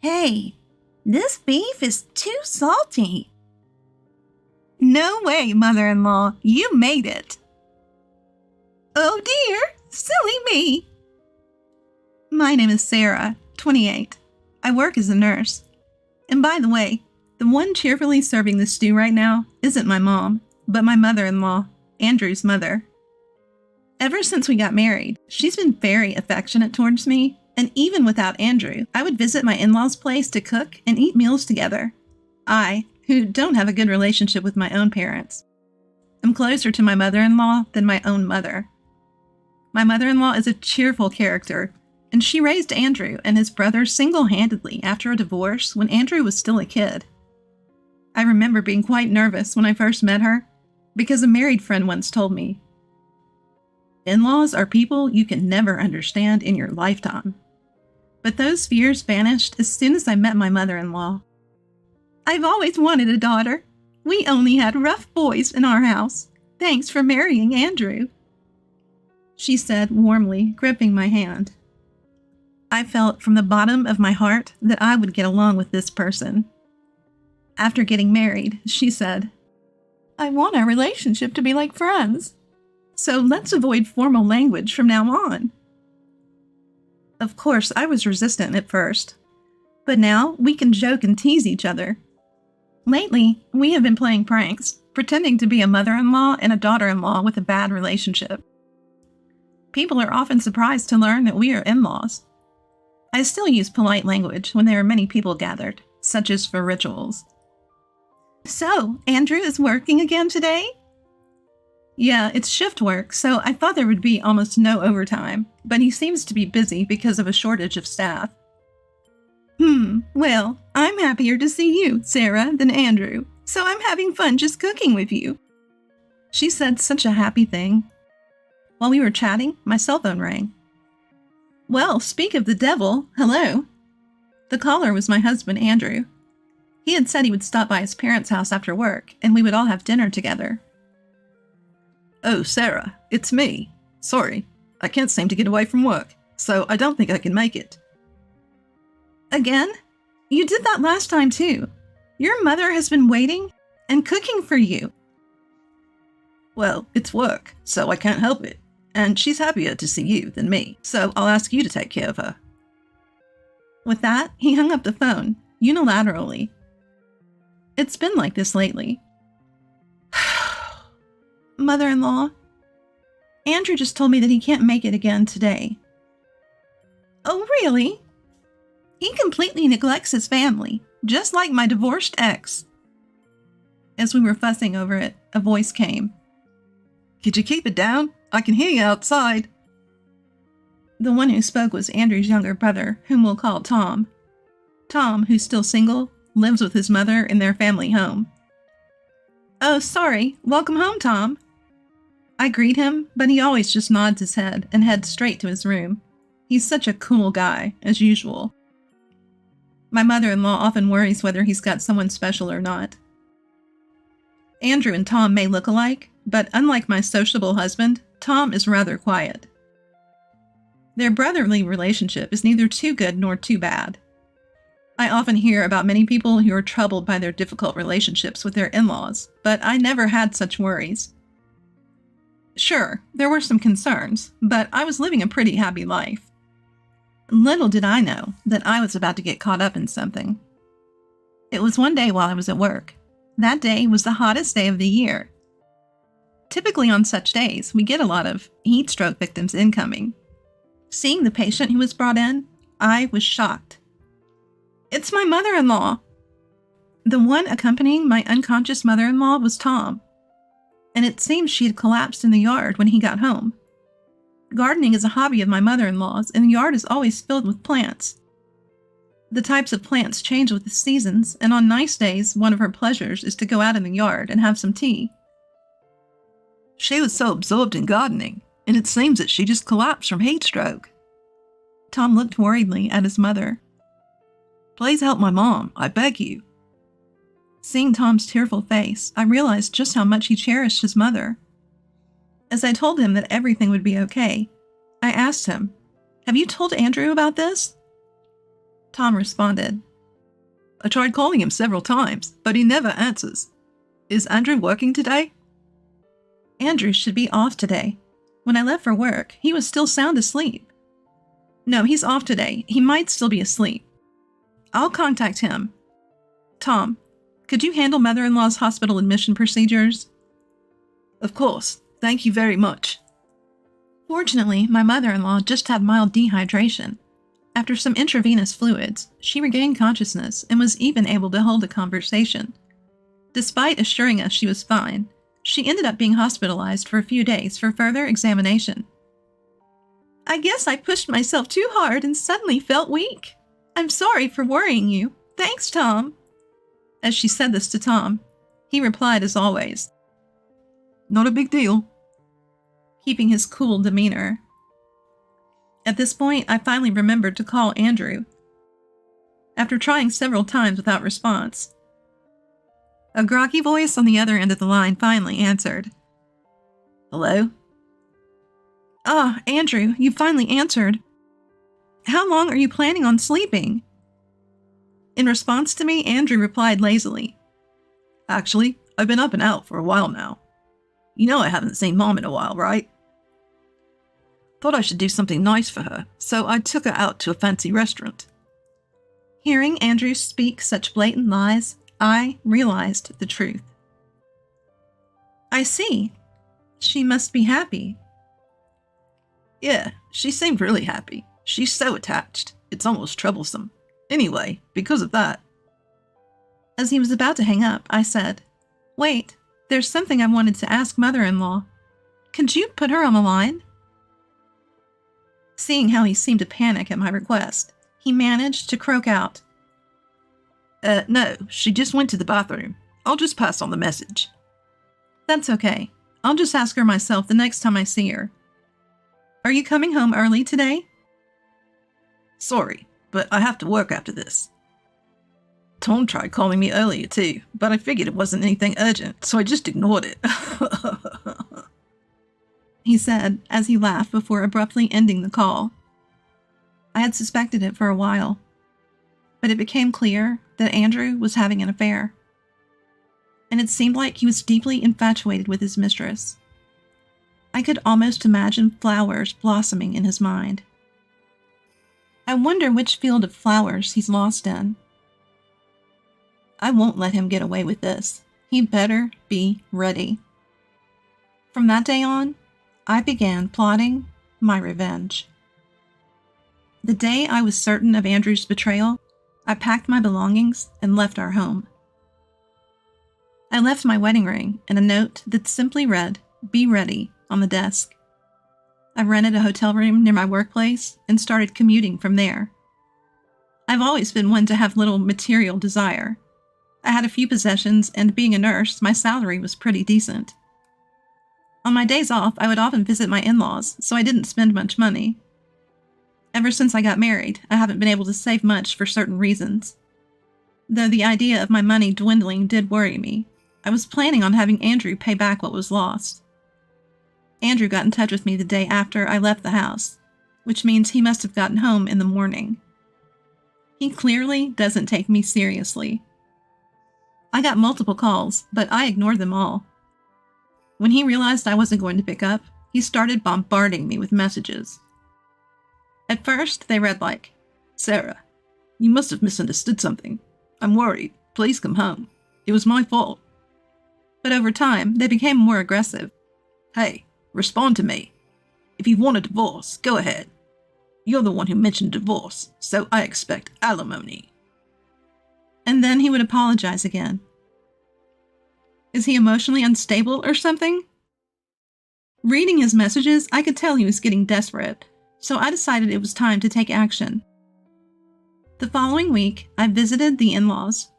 Hey, this beef is too salty. No way, mother-in-law. You made it. Oh dear, silly me. My name is Sarah, 28. I work as a nurse. And by the way, the one cheerfully serving the stew right now isn't my mom, but my mother-in-law, Andrew's mother. Ever since we got married, she's been very affectionate towards me, and even without Andrew, I would visit my in-laws' place to cook and eat meals together. I, who don't have a good relationship with my own parents, am closer to my mother-in-law than my own mother. My mother-in-law is a cheerful character, and she raised Andrew and his brother single-handedly after a divorce when Andrew was still a kid. I remember being quite nervous when I first met her, because a married friend once told me, "In-laws are people you can never understand in your lifetime." But those fears vanished as soon as I met my mother-in-law. I've always wanted a daughter. We only had rough boys in our house. Thanks for marrying Andrew, she said warmly, gripping my hand. I felt from the bottom of my heart that I would get along with this person. After getting married, she said, "I want our relationship to be like friends. So let's avoid formal language from now on." Of course, I was resistant at first, but now we can joke and tease each other. Lately, we have been playing pranks, pretending to be a mother-in-law and a daughter-in-law with a bad relationship. People are often surprised to learn that we are in-laws. I still use polite language when there are many people gathered, such as for rituals. "So, Andrew is working again today?" "Yeah, it's shift work, so I thought there would be almost no overtime, but he seems to be busy because of a shortage of staff." Well, I'm happier to see you, Sarah, than Andrew, so I'm having fun just cooking with you." She said such a happy thing. While we were chatting, my cell phone rang. Well, speak of the devil, hello. The caller was my husband, Andrew. He had said he would stop by his parents' house after work, and we would all have dinner together. "Oh, Sarah, it's me. Sorry, I can't seem to get away from work, so I don't think I can make it." "Again? You did that last time too. Your mother has been waiting and cooking for you." "Well, it's work, so I can't help it. And she's happier to see you than me, so I'll ask you to take care of her." With that, he hung up the phone, unilaterally. It's been like this lately. Mother-in-law, Andrew just told me that he can't make it again today. Oh, really? He completely neglects his family, just like my divorced ex. As we were fussing over it, a voice came. "Could you keep it down? I can hear you outside." The one who spoke was Andrew's younger brother, whom we'll call Tom. Tom, who's still single, lives with his mother in their family home. "Oh, sorry. Welcome home, Tom." I greet him, but he always just nods his head and heads straight to his room. He's such a cool guy, as usual. My mother-in-law often worries whether he's got someone special or not. Andrew and Tom may look alike, but unlike my sociable husband, Tom is rather quiet. Their brotherly relationship is neither too good nor too bad. I often hear about many people who are troubled by their difficult relationships with their in-laws, but I never had such worries. Sure, there were some concerns, but I was living a pretty happy life. Little did I know that I was about to get caught up in something. It was one day while I was at work. That day was the hottest day of the year. Typically on such days, we get a lot of heat stroke victims incoming. Seeing the patient who was brought in, I was shocked. It's my mother-in-law. The one accompanying my unconscious mother-in-law was Tom, and it seems she had collapsed in the yard when he got home. Gardening is a hobby of my mother-in-law's, and the yard is always filled with plants. The types of plants change with the seasons, and on nice days, one of her pleasures is to go out in the yard and have some tea. "She was so absorbed in gardening, and it seems that she just collapsed from heat stroke." Tom looked worriedly at his mother. "Please help my mom, I beg you." Seeing Tom's tearful face, I realized just how much he cherished his mother. As I told him that everything would be okay, I asked him, "Have you told Andrew about this?" Tom responded, I tried calling him several times, but he never answers. Is Andrew working today? Andrew should be off today. When I left for work, he was still sound asleep. No, he's off today. He might still be asleep. I'll contact him. Tom, could you handle mother-in-law's hospital admission procedures? Of course. Thank you very much. Fortunately, my mother-in-law just had mild dehydration. After some intravenous fluids, she regained consciousness and was even able to hold a conversation. Despite assuring us she was fine, she ended up being hospitalized for a few days for further examination. I guess I pushed myself too hard and suddenly felt weak. I'm sorry for worrying you. Thanks, Tom. As she said this to Tom, he replied as always, Not a big deal. Keeping his cool demeanor. At this point, I finally remembered to call Andrew. After trying several times without response, a groggy voice on the other end of the line finally answered. Hello? Ah, Andrew, you finally answered. How long are you planning on sleeping? In response to me, Andrew replied lazily, Actually, I've been up and out for a while now. You know I haven't seen Mom in a while, right? Thought I should do something nice for her, so I took her out to a fancy restaurant. Hearing Andrew speak such blatant lies, I realized the truth. I see. She must be happy. Yeah, she seemed really happy. She's so attached. It's almost troublesome. Anyway, because of that. As he was about to hang up, I said, Wait, there's something I wanted to ask mother-in-law. Could you put her on the line? Seeing how he seemed to panic at my request, he managed to croak out, No, she just went to the bathroom. I'll just pass on the message. That's okay. I'll just ask her myself the next time I see her. Are you coming home early today? Sorry, but I have to work after this. Tom tried calling me earlier too, but I figured it wasn't anything urgent, so I just ignored it. He said as he laughed before abruptly ending the call. I had suspected it for a while, but it became clear that Andrew was having an affair. And it seemed like he was deeply infatuated with his mistress. I could almost imagine flowers blossoming in his mind. I wonder which field of flowers he's lost in. I won't let him get away with this. He better be ready. From that day on, I began plotting my revenge. The day I was certain of Andrew's betrayal, I packed my belongings and left our home. I left my wedding ring and a note that simply read, Be ready, on the desk. I rented a hotel room near my workplace and started commuting from there. I've always been one to have little material desire. I had a few possessions, and being a nurse, my salary was pretty decent. On my days off, I would often visit my in-laws, so I didn't spend much money. Ever since I got married, I haven't been able to save much for certain reasons. Though the idea of my money dwindling did worry me, I was planning on having Andrew pay back what was lost. Andrew got in touch with me the day after I left the house, which means he must have gotten home in the morning. He clearly doesn't take me seriously. I got multiple calls, but I ignored them all. When he realized I wasn't going to pick up, he started bombarding me with messages. At first, they read like, Sarah, you must have misunderstood something. I'm worried. Please come home. It was my fault. But over time, they became more aggressive. Hey, respond to me. If you want a divorce, go ahead. You're the one who mentioned divorce, so I expect alimony. And then he would apologize again. Is he emotionally unstable or something? Reading his messages, I could tell he was getting desperate, so I decided it was time to take action. The following week, I visited the in-laws.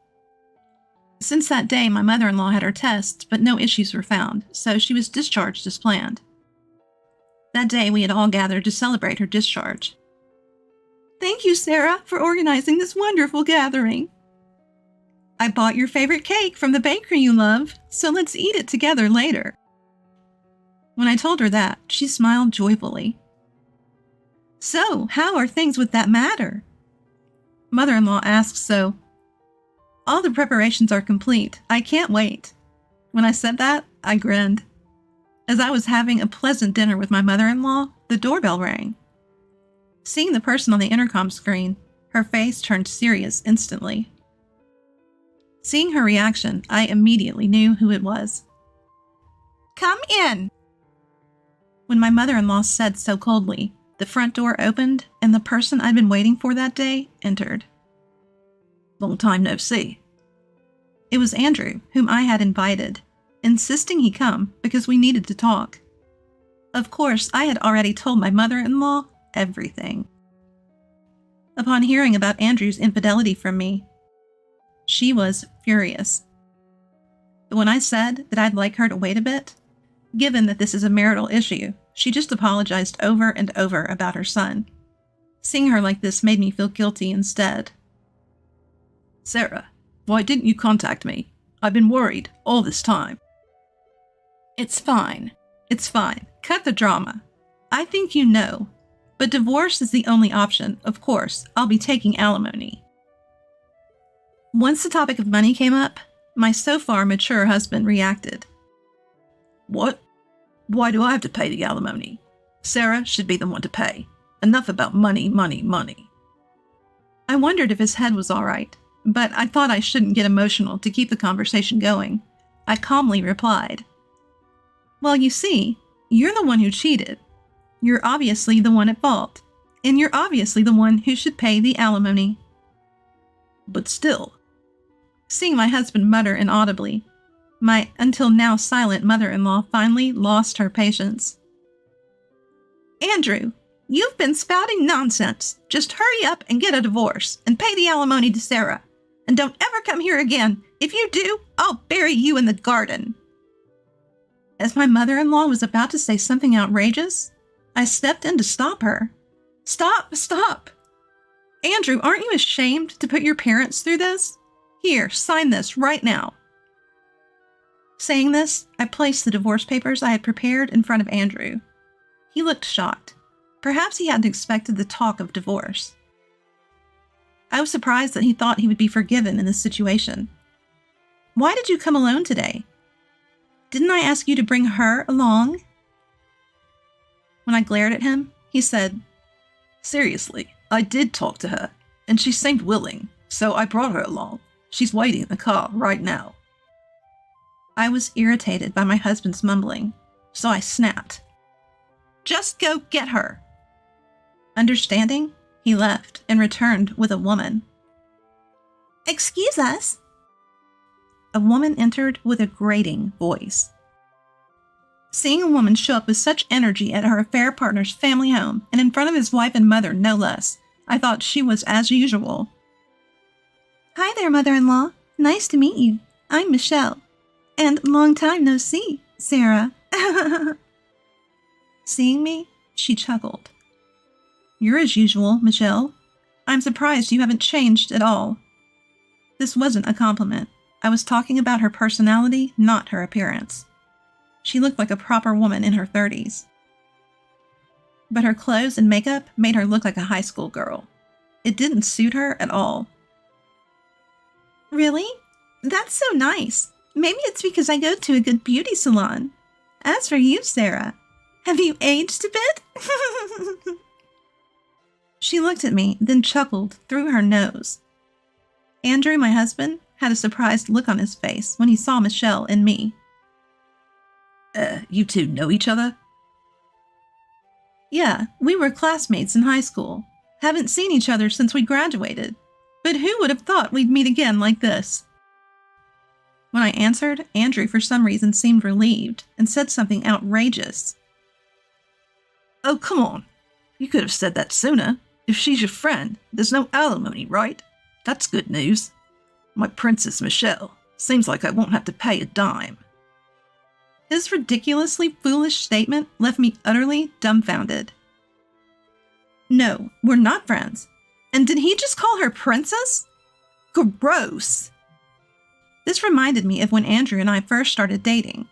Since that day, my mother-in-law had her tests, but no issues were found, so she was discharged as planned. That day, we had all gathered to celebrate her discharge. Thank you, Sarah, for organizing this wonderful gathering. I bought your favorite cake from the bakery you love, so let's eat it together later. When I told her that, she smiled joyfully. So, how are things with that matter? Mother-in-law asked so, All the preparations are complete. I can't wait. When I said that, I grinned. As I was having a pleasant dinner with my mother-in-law, the doorbell rang. Seeing the person on the intercom screen, her face turned serious instantly. Seeing her reaction, I immediately knew who it was. "Come in." When my mother-in-law said so coldly, the front door opened and the person I'd been waiting for that day entered. "Long time no see." It was Andrew, whom I had invited, insisting he come because we needed to talk. Of course, I had already told my mother-in-law everything. Upon hearing about Andrew's infidelity from me, she was furious. But when I said that I'd like her to wait a bit, given that this is a marital issue, she just apologized over and over about her son. Seeing her like this made me feel guilty instead. "Sarah, why didn't you contact me? I've been worried all this time." It's fine. It's fine. Cut the drama. I think you know. But divorce is the only option. Of course, I'll be taking alimony. Once the topic of money came up, my so far mature husband reacted. "What? Why do I have to pay the alimony? Sarah should be the one to pay. Enough about money, money, money." I wondered if his head was all right, but I thought I shouldn't get emotional to keep the conversation going. I calmly replied, "Well, you see, you're the one who cheated. You're obviously the one at fault, and you're obviously the one who should pay the alimony." "But still." Seeing my husband mutter inaudibly, my until now silent mother-in-law finally lost her patience. "Andrew, you've been spouting nonsense. Just hurry up and get a divorce and pay the alimony to Sarah. And don't ever come here again. If you do, I'll bury you in the garden." As my mother-in-law was about to say something outrageous, I stepped in to stop her. Stop! Andrew, aren't you ashamed to put your parents through this? Here, sign this right now." Saying this, I placed the divorce papers I had prepared in front of Andrew. He looked shocked. Perhaps he hadn't expected the talk of divorce. I was surprised that he thought he would be forgiven in this situation. "Why did you come alone today? Didn't I ask you to bring her along?" When I glared at him, he said, "Seriously, I did talk to her, and she seemed willing, so I brought her along. She's waiting in the car right now." I was irritated by my husband's mumbling, so I snapped, "Just go get her." Understanding, he left and returned with a woman. "Excuse us." A woman entered with a grating voice. Seeing a woman show up with such energy at her affair partner's family home and in front of his wife and mother, no less, I thought she was as usual. "Hi there, mother-in-law. Nice to meet you. I'm Michelle. And long time no see, Sarah." Seeing me, she chuckled. "You're as usual, Michelle. I'm surprised you haven't changed at all." This wasn't a compliment. I was talking about her personality, not her appearance. She looked like a proper woman in her 30s. But her clothes and makeup made her look like a high school girl. It didn't suit her at all. "Really? That's so nice. Maybe it's because I go to a good beauty salon. As for you, Sarah, have you aged a bit?" She looked at me, then chuckled through her nose. Andrew, my husband, had a surprised look on his face when he saw Michelle and me. You two know each other?" "Yeah, we were classmates in high school. Haven't seen each other since we graduated. But who would have thought we'd meet again like this?" When I answered, Andrew for some reason seemed relieved and said something outrageous. "Oh, come on. You could have said that sooner. If she's your friend, there's no alimony, right? That's good news. My Princess Michelle. Seems like I won't have to pay a dime." His ridiculously foolish statement left me utterly dumbfounded. "No, we're not friends. And did he just call her princess? Gross!" This reminded me of when Andrew and I first started dating,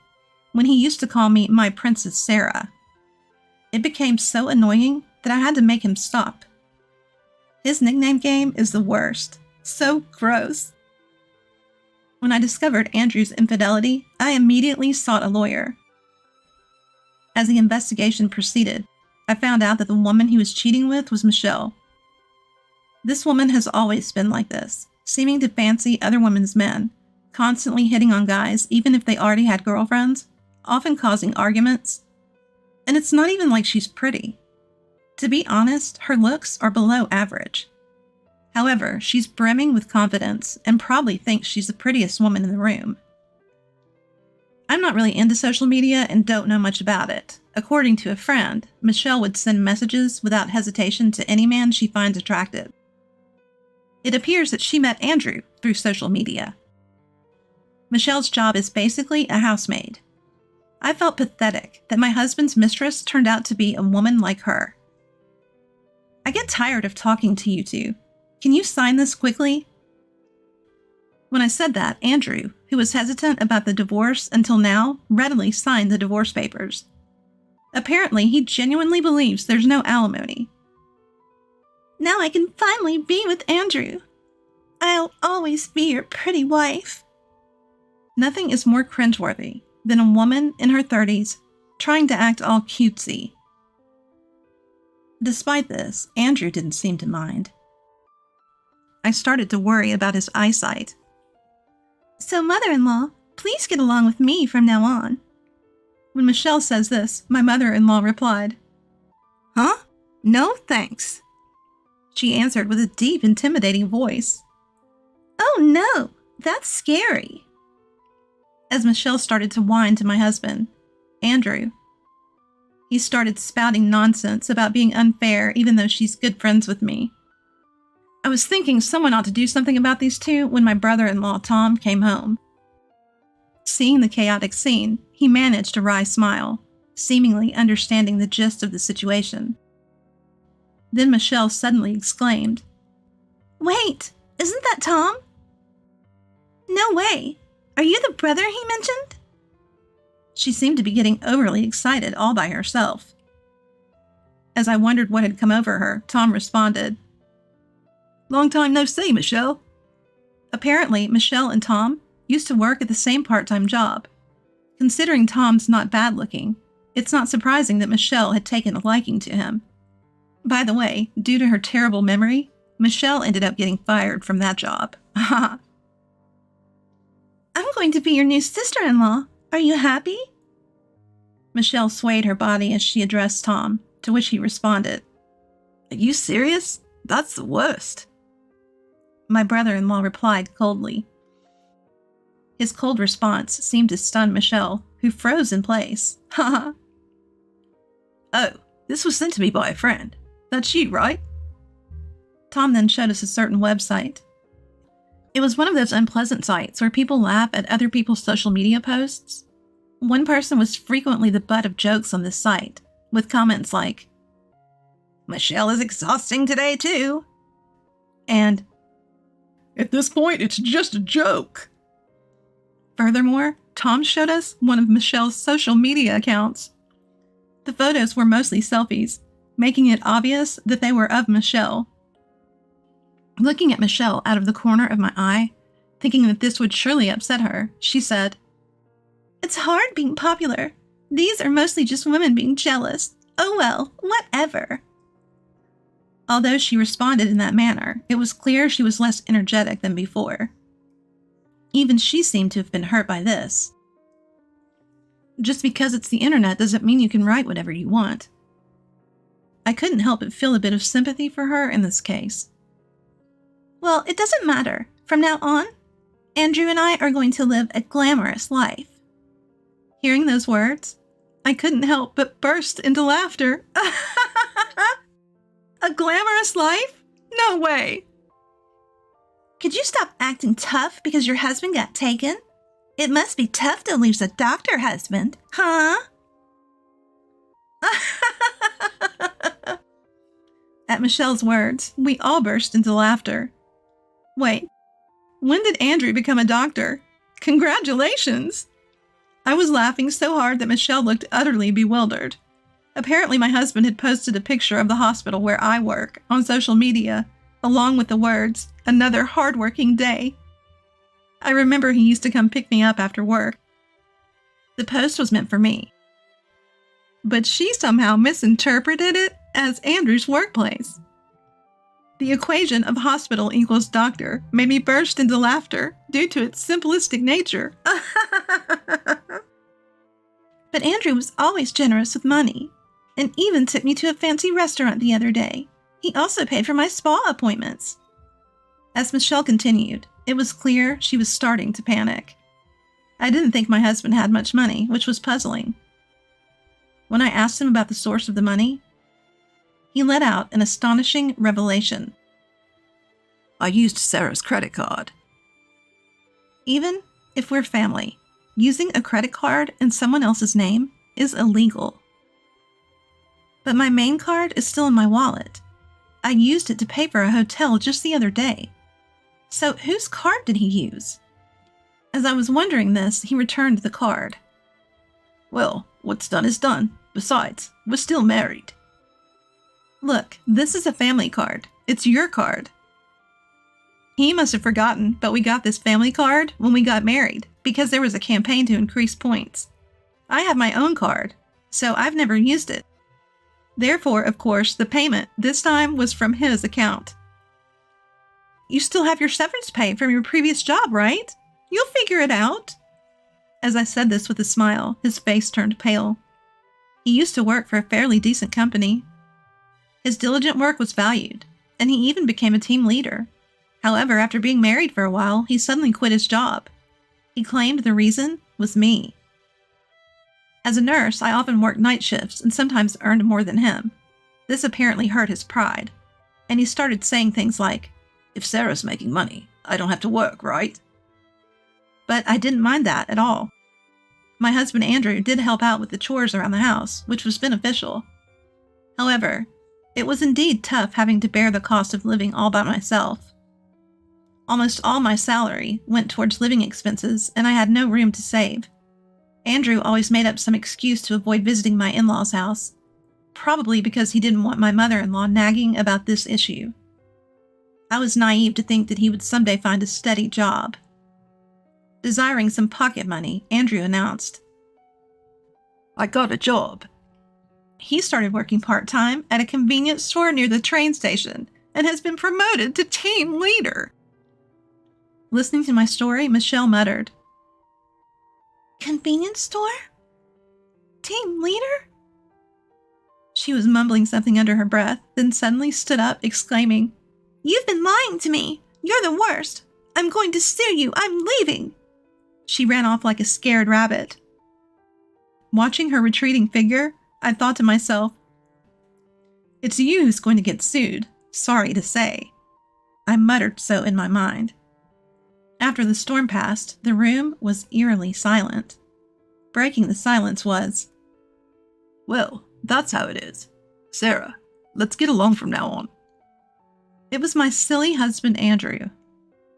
when he used to call me my Princess Sarah. It became so annoying that I had to make him stop. His nickname game is the worst. So gross. When I discovered Andrew's infidelity, I immediately sought a lawyer. As the investigation proceeded, I found out that the woman he was cheating with was Michelle. This woman has always been like this, seeming to fancy other women's men, constantly hitting on guys even if they already had girlfriends, often causing arguments. And it's not even like she's pretty. To be honest, her looks are below average. However, she's brimming with confidence and probably thinks she's the prettiest woman in the room. I'm not really into social media and don't know much about it. According to a friend, Michelle would send messages without hesitation to any man she finds attractive. It appears that she met Andrew through social media. Michelle's job is basically a housemaid. I felt pathetic that my husband's mistress turned out to be a woman like her. I get tired of talking to you two. Can you sign this quickly? When I said that, Andrew, who was hesitant about the divorce until now, readily signed the divorce papers. Apparently, he genuinely believes there's no alimony. Now I can finally be with Andrew. I'll always be your pretty wife. Nothing is more cringeworthy than a woman in her 30s trying to act all cutesy. Despite this, Andrew didn't seem to mind. I started to worry about his eyesight. So, mother-in-law, please get along with me from now on. When Michelle says this, my mother-in-law replied, "Huh? No, thanks." She answered with a deep, intimidating voice. "Oh no, that's scary." As Michelle started to whine to my husband, Andrew, he started spouting nonsense about being unfair even though she's good friends with me. I was thinking someone ought to do something about these two when my brother-in-law, Tom, came home. Seeing the chaotic scene, he managed a wry smile, seemingly understanding the gist of the situation. Then Michelle suddenly exclaimed, "Wait, isn't that Tom?" "No way. Are you the brother he mentioned?" She seemed to be getting overly excited all by herself. As I wondered what had come over her, Tom responded, "Long time no see, Michelle." Apparently, Michelle and Tom used to work at the same part-time job. Considering Tom's not bad looking, it's not surprising that Michelle had taken a liking to him. By the way, due to her terrible memory, Michelle ended up getting fired from that job. "I'm going to be your new sister-in-law. Are you happy?" Michelle swayed her body as she addressed Tom, to which he responded, "Are you serious? That's the worst." My brother-in-law replied coldly. His cold response seemed to stun Michelle, who froze in place. "Oh, this was sent to me by a friend. That's you, right?" Tom then showed us a certain website. It was one of those unpleasant sites where people laugh at other people's social media posts. One person was frequently the butt of jokes on this site, with comments like, "Michelle is exhausting today, too," and "At this point, it's just a joke." Furthermore, Tom showed us one of Michelle's social media accounts. The photos were mostly selfies, making it obvious that they were of Michelle. Looking at Michelle out of the corner of my eye, thinking that this would surely upset her, she said, "It's hard being popular. These are mostly just women being jealous. Oh well, whatever." Although she responded in that manner, it was clear she was less energetic than before. Even she seemed to have been hurt by this. Just because it's the internet doesn't mean you can write whatever you want. I couldn't help but feel a bit of sympathy for her in this case. "Well, it doesn't matter. From now on, Andrew and I are going to live a glamorous life." Hearing those words, I couldn't help but burst into laughter. A glamorous life? No way! "Could you stop acting tough because your husband got taken? It must be tough to lose a doctor husband, huh?" At Michelle's words, we all burst into laughter. Wait, when did Andrew become a doctor? Congratulations! I was laughing so hard that Michelle looked utterly bewildered. Apparently my husband had posted a picture of the hospital where I work on social media, along with the words, "Another hardworking day." I remember he used to come pick me up after work. The post was meant for me. But she somehow misinterpreted it as Andrew's workplace. The equation of hospital equals doctor made me burst into laughter due to its simplistic nature. But Andrew was always generous with money, and even took me to a fancy restaurant the other day. He also paid for my spa appointments. As Michelle continued, it was clear she was starting to panic. I didn't think my husband had much money, which was puzzling. When I asked him about the source of the money, he let out an astonishing revelation. I used Sarah's credit card. Even if we're family, using a credit card in someone else's name is illegal. But my main card is still in my wallet. I used it to pay for a hotel just the other day. So whose card did he use? As I was wondering this, he returned the card. Well, what's done is done. Besides, we're still married. Look, this is a family card. It's your card. He must have forgotten, but we got this family card when we got married because there was a campaign to increase points. I have my own card, so I've never used it. Therefore, of course, the payment this time was from his account. You still have your severance pay from your previous job, right? You'll figure it out. As I said this with a smile, his face turned pale. He used to work for a fairly decent company. His diligent work was valued, and he even became a team leader. However, after being married for a while, he suddenly quit his job. He claimed the reason was me. As a nurse, I often worked night shifts and sometimes earned more than him. This apparently hurt his pride, and he started saying things like, If Sarah's making money, I don't have to work, right? But I didn't mind that at all. My husband Andrew did help out with the chores around the house, which was beneficial. However, it was indeed tough having to bear the cost of living all by myself. Almost all my salary went towards living expenses, and I had no room to save. Andrew always made up some excuse to avoid visiting my in-laws' house, probably because he didn't want my mother-in-law nagging about this issue. I was naive to think that he would someday find a steady job. Desiring some pocket money, Andrew announced, I got a job. He started working part-time at a convenience store near the train station and has been promoted to team leader. Listening to my story, Michelle muttered, Convenience store? Team leader? She was mumbling something under her breath, then suddenly stood up, exclaiming, You've been lying to me! You're the worst! I'm going to sue you! I'm leaving! She ran off like a scared rabbit. Watching her retreating figure, I thought to myself, It's you who's going to get sued, sorry to say. I muttered so in my mind. After the storm passed, the room was eerily silent. Breaking the silence was, Well, that's how it is. Sarah, let's get along from now on. It was my silly husband Andrew.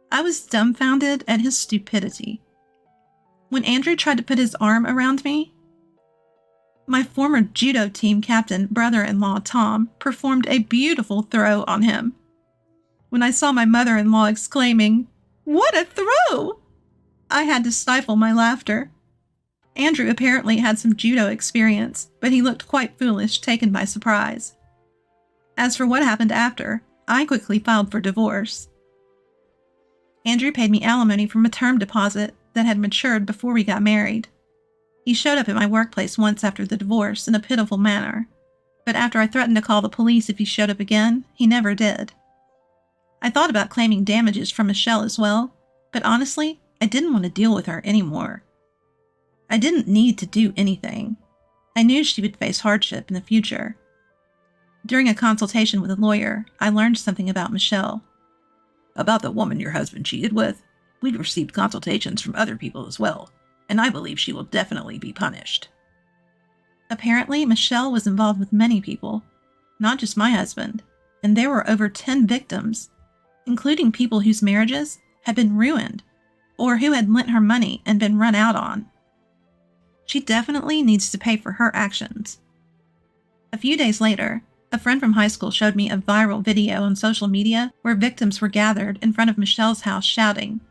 I was dumbfounded at his stupidity. When Andrew tried to put his arm around me, my former judo team captain brother-in-law Tom performed a beautiful throw on him. When I saw my mother-in-law exclaiming, What a throw! I had to stifle my laughter. Andrew apparently had some judo experience, but he looked quite foolish, taken by surprise. As for what happened after, I quickly filed for divorce. Andrew paid me alimony from a term deposit that had matured before we got married. He showed up at my workplace once after the divorce in a pitiful manner, but after I threatened to call the police if he showed up again, he never did. I thought about claiming damages from Michelle as well, but honestly, I didn't want to deal with her anymore. I didn't need to do anything. I knew she would face hardship in the future. During a consultation with a lawyer, I learned something about Michelle. About the woman your husband cheated with, we've received consultations from other people as well, and I believe she will definitely be punished. Apparently, Michelle was involved with many people, not just my husband, and there were over 10 victims, including people whose marriages had been ruined or who had lent her money and been run out on. She definitely needs to pay for her actions. A few days later, a friend from high school showed me a viral video on social media where victims were gathered in front of Michelle's house shouting,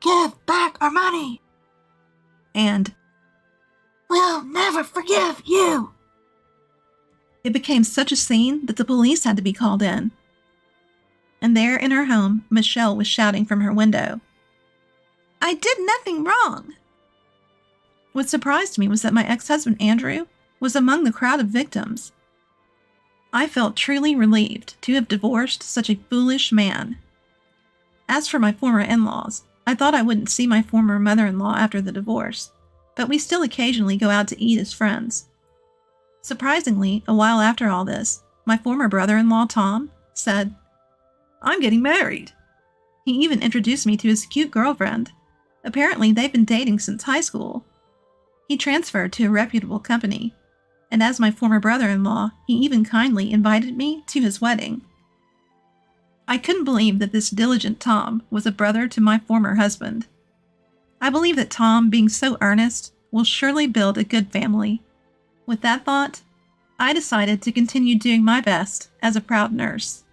Give back our money. And We'll never forgive you. it became such a scene that the police had to be called in. And there in her home, Michelle was shouting from her window, I did nothing wrong. What surprised me was that my ex-husband Andrew was among the crowd of victims. I felt truly relieved to have divorced such a foolish man. As for my former in-laws, I thought I wouldn't see my former mother-in-law after the divorce, but we still occasionally go out to eat as friends. Surprisingly, a while after all this, my former brother-in-law Tom said, I'm getting married. He even introduced me to his cute girlfriend. Apparently, they've been dating since high school. He transferred to a reputable company, and as my former brother-in-law, he even kindly invited me to his wedding. I couldn't believe that this diligent Tom was a brother to my former husband. I believe that Tom, being so earnest, will surely build a good family. With that thought, I decided to continue doing my best as a proud nurse.